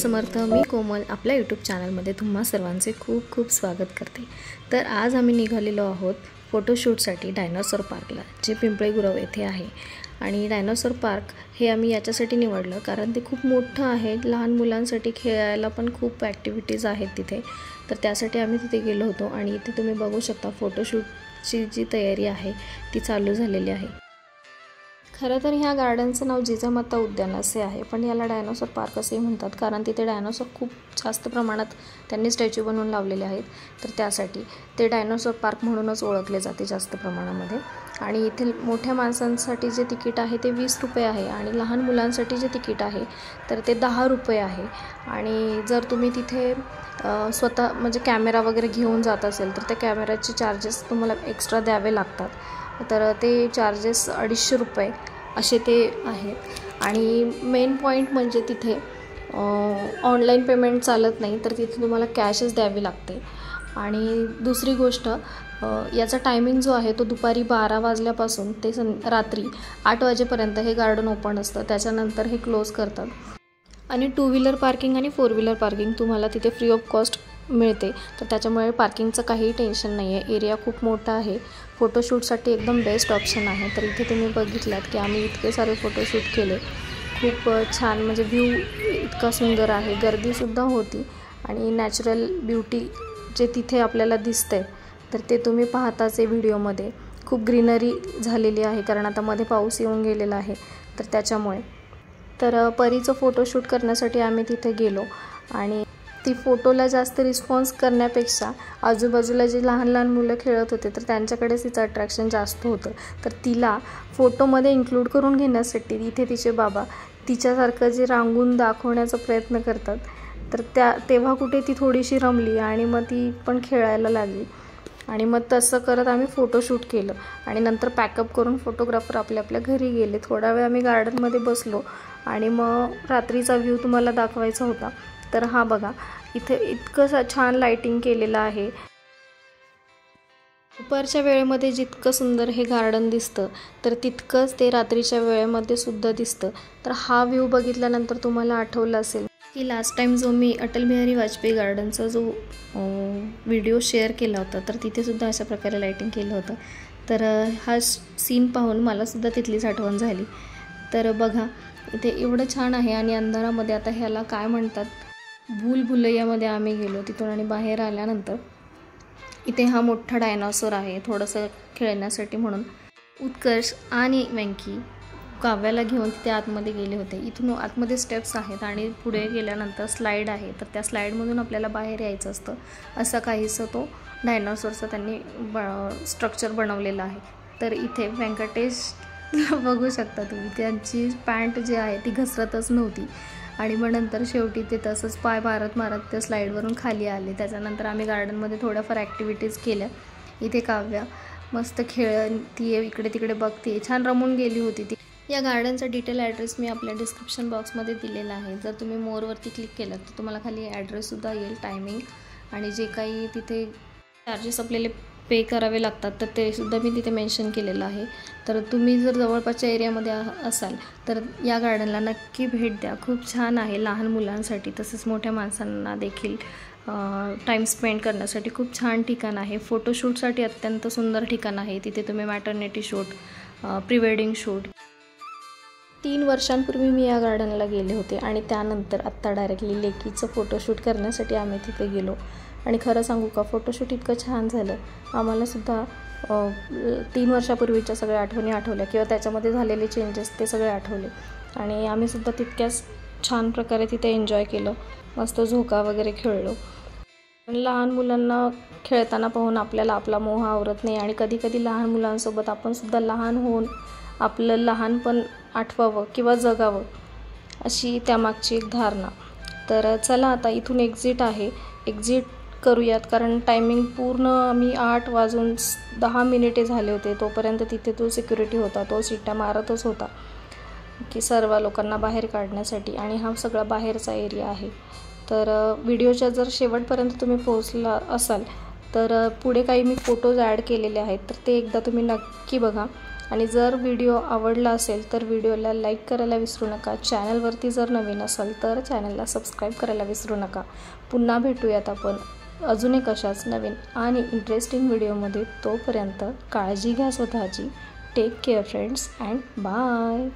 समर्थ। मी कोमल आपल्या यूट्यूब चॅनलमध्ये तुम्हा सर्वांचे खूप खूप स्वागत करते। तर आज आम्ही निघालेलो आहोत फोटोशूटसाठी डायनोसॉर पार्कला, जे पिंपळे गुरव येथे आहे। आणि डायनोसॉर पार्क हे आम्ही याच्यासाठी निवडलं कारण ते खूप मोठं आहे, लहान मुलांसाठी खेळायला पण खूप ॲक्टिव्हिटीज आहेत तिथे। तर त्यासाठी आम्ही तिथे गेलो होतो आणि इथे तुम्ही बघू शकता फोटोशूटची जी तयारी आहे ती चालू झालेली आहे। खरं तर ह्या गार्डनचं नाव जिजामाता उद्यान असे आहे, पण याला डायनोसॉर पार्क असे म्हणतात कारण तिथे डायनोसॉर खूप जास्त प्रमाणात त्यांनी स्टॅच्यू बनवून लावलेले आहेत। तर त्यासाठी ते डायनोसॉर पार्क म्हणूनच ओळखले जाते जास्त प्रमाणामध्ये। आणि इथे मोठ्या माणसांसाठी जे तिकीट आहे ते 20 रुपये आहे आणि लहान मुलांसाठी जे तिकीट आहे तर ते 10 रुपये आहे। आणि जर तुम्ही तिथे स्वतः म्हणजे कॅमेरा वगैरे घेऊन जात असेल तर त्या कॅमेऱ्याचे चार्जेस तुम्हाला एक्स्ट्रा द्यावे लागतात। तर ते चार्जेस 250 रुपये असे ते आहेत। आणि मेन पॉईंट म्हणजे तिथे ऑनलाईन पेमेंट चालत नाही, तर तिथे तुम्हाला कॅशच द्यावी लागते। आणि दुसरी गोष्ट, याचा टायमिंग जो आहे तो दुपारी 12 वाजल्यापासून ते रात्री 8 वाजेपर्यंत हे गार्डन ओपन असतं, त्याच्यानंतर हे क्लोज करतात। आणि 2 व्हीलर पार्किंग आणि 4 व्हीलर पार्किंग तुम्हाला तिथे फ्री ऑफ कॉस्ट मिळते। तर त्याच्यामुळे पार्किंगचं काहीही टेन्शन नाही आहे। एरिया खूप मोठा आहे, फोटोशूटसाठी एकदम बेस्ट ऑप्शन आहे। तर इथे तुम्ही बघितलात की आम्ही इतके सारे फोटोशूट केले, खूप छान म्हणजे व्ह्यू इतका सुंदर आहे, गर्दीसुद्धा होती। आणि नॅचरल ब्युटी जे तिथे आपल्याला दिसते तर ते तुम्ही पाहताच आहे व्हिडिओमध्ये। खूप ग्रीनरी झालेली आहे कारण आता मध्ये पाऊस येऊन गेलेला आहे, तर त्याच्यामुळे। तर परीचं फोटोशूट करण्यासाठी आम्ही तिथे गेलो आणि ती फोटोला जास्त रिस्पॉन्स करण्यापेक्षा आजूबाजूला जे लहान लहान मुलं खेळत होते तर त्यांच्याकडेच तिचं अट्रॅक्शन जास्त होतं। तर तिला फोटोमध्ये इन्क्लूड करून घेण्यासाठी इथे तिचे बाबा तिच्यासारखं जे रांगून दाखवण्याचा प्रयत्न करतात, तर तेव्हा कुठे ती थोडीशी रमली आणि मग ती पण खेळायला लागली। आणि मग तसं करत आम्ही फोटोशूट केलं आणि नंतर पॅकअप करून फोटोग्राफर आपल्या घरी गेले। थोडा वेळ आम्ही गार्डनमध्ये बसलो आणि मग रात्रीचा व्ह्यू तुम्हाला दाखवायचा होता। तर हा बघा, इथे इतकं छान लाइटिंग केलेलं आहे। दुपारच्या वेळेमध्ये जितकं सुंदर हे गार्डन दिसतं तर तितकंच ते रात्रीच्या वेळेमध्ये सुद्धा दिसतं। तर हा व्ह्यू बघितल्यानंतर तुम्हाला आठवलं असेल की लास्ट टाइम जो मी अटल बिहारी वाजपेयी गार्डनचा जो व्हिडिओ शेअर केला होता, तर तिथे सुद्धा अशा प्रकारे लाइटिंग केलं होतं। तर हा सीन पाहून मला सुद्धा तिथलीच आठवण झाली। तर बघा, इथे एवढं छान आहे। आणि अंधारामध्ये आता ह्याला काय म्हणतात, भूलभुलैयामध्ये आम्ही गेलो तिथून आणि बाहेर आल्यानंतर इथे हा मोठा डायनोसॉर आहे थोडंसं खेळण्यासाठी म्हणून। उत्कर्ष आणि वेंकी काव्याला घेऊन तिथे आतमध्ये गेले होते। इथून आतमध्ये स्टेप्स आहेत आणि पुढे गेल्यानंतर स्लाईड आहे, तर त्या स्लाईडमधून आपल्याला बाहेर यायचं असतं। असं काहीसं तो डायनोसॉरचा त्यांनी स्ट्रक्चर बनवलेलं आहे। तर इथे व्यंकटेश बघू शकता तुम्ही, त्यांची पॅन्ट जी आहे ती घसरतच नव्हती आणि मग नंतर शेवटी ते तसंच पाय मारत मारत त्या स्लाईडवरून खाली आले। त्याच्यानंतर आम्ही गार्डनमध्ये थोड्याफार ॲक्टिव्हिटीज केल्या। इथे काव्या मस्त खेळती आहे, इकडे तिकडे बघते, छान रमून गेली होती ती। या गार्डनचा डिटेल ॲड्रेस मी आपल्या डिस्क्रिप्शन बॉक्समध्ये दिलेला आहे। जर तुम्ही मोरवरती क्लिक केलं तर तुम्हाला खाली ॲड्रेससुद्धा येईल, टायमिंग आणि जे काही तिथे चार्जेस आपल्याला पे करावे लागतात तर ते सुद्धा मी तिथे मेन्शन केलेलं आहे। तर तुम्ही जर जवळपासच्या एरियामध्ये असाल तर या गार्डनला नक्की भेट द्या, खूप छान आहे लहान मुलांसाठी तसेच मोठ्या माणसांना देखील टाईम स्पेंड करण्यासाठी खूप छान ठिकाण आहे। फोटोशूटसाठी अत्यंत सुंदर ठिकाण आहे। तिथे तुम्ही maternity shoot, pre wedding shoot. 3 वर्षांपूर्वी मी या गार्डनला गेले होते आणि त्यानंतर आत्ता डायरेक्टली लेकीचं फोटोशूट करण्यासाठी आम्ही तिथे गेलो। आणि खरं सांगू का, फोटोशूट इतकं छान झालं, आम्हालासुद्धा 3 वर्षापूर्वीच्या सगळ्या आठवणी आठवल्या किंवा त्याच्यामध्ये झालेले चेंजेस ते सगळे आठवले। आणि आम्हीसुद्धा तितक्याच छान प्रकारे तिथे एन्जॉय केलं, मस्त झोका वगैरे खेळलो। पण लहान मुलांना खेळताना पाहून आपल्याला आपला मोह आवरत नाही आणि कधीकधी लहान मुलांसोबत आपण सुद्धा लहान होऊन आपलं लहानपण आठवावं किंवा जगावं, अशी त्यामागची एक धारणा। तर चला आता इथून एक्झिट आहे, एक्झिट करूयात कारण टायमिंग पूर्ण आम्ही 8 वाजून 10 मिनिटे झाले होते। तोपर्यंत तिथे तो सिक्युरिटी होता, तो शिट्ट्या मारतच होता की सर्व लोकांना बाहेर काढण्यासाठी। आणि हा सगळा बाहेरचा एरिया आहे। तर व्हिडिओच्या जर शेवटपर्यंत तुम्ही पोहोचला असाल तर पुढे काही मी फोटोज ॲड केलेले आहेत, तर ते एकदा तुम्ही नक्की बघा। आणि जर व्हिडिओ आवडला असेल तर व्हिडिओला लाईक करायला विसरू नका. चॅनलवरती जर नवीन असाल तर चॅनलला सबस्क्राईब करायला विसरू नका. पुन्हा भेटूयात आपण अजून एक अशाच नवीन आणि इंटरेस्टिंग व्हिडिओमध्ये. तोपर्यंत काळजी घ्या स्वतःची. Take care friends and bye.